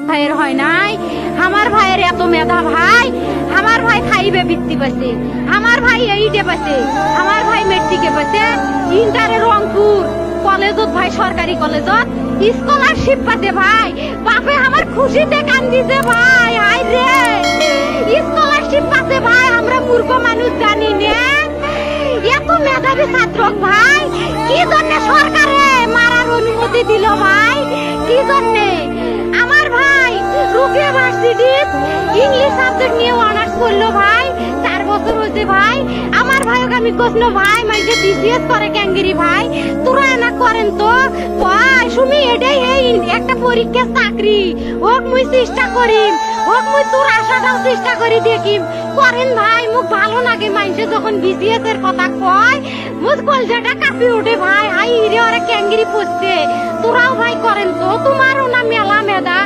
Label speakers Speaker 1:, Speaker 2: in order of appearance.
Speaker 1: ভাইয়ের হয় নাই। আমার ভাইয়ের এত মেধা ভাই, আমার ভাই খাইবে বৃত্তি পাইছে, আমার ভাই এইটে পাইছে, আমার ভাই মেট্রিকে পাইছে, ইন্টারে রংপুর কলেজত ভাই, সরকারি কলেজত স্কলারশিপ পাতে ভাই। বাপে আমার খুশিতে কান্দিছে ভাই, হাই রে স্কলারশিপ পাতে ভাই। আমরা মূর্খ মানুষ জানি না এত মেধাবী ছাত্র ভাই কি জন্য সরকারে মারার অনুমতি দিল ভাই, কি জন্য? আমার ভাই রুকিয়া ভার্সিটি ইংলিশ সাবজেক্ট নিয়ে অনার্স করলো ভাই, 4 বছর হয়েছে ভাই। আমার ভাইকে আমি কইল ভাই মাইকে বিসিএস করে ক্যাঙ্গিরি ভাই, তোরা না করেন তো ভাই। শুনি এটাই এই একটা পরীক্ষা চাকরি হোক, মুই চেষ্টা করিম, হোক মুই তোর আশাটাও চেষ্টা করি দেখিম। করেন ভাই, মুখ ভালো লাগে মানুষে যখন বিসিএস এর কথা কয়, মুখ কলজাটা কাঁপি ওঠে ভাই। হাই রে ওরা ক্যাঙ্গিরি পড়ছে, তোরাও ভাই করেন তো, তোমারও না মেলা মেধা।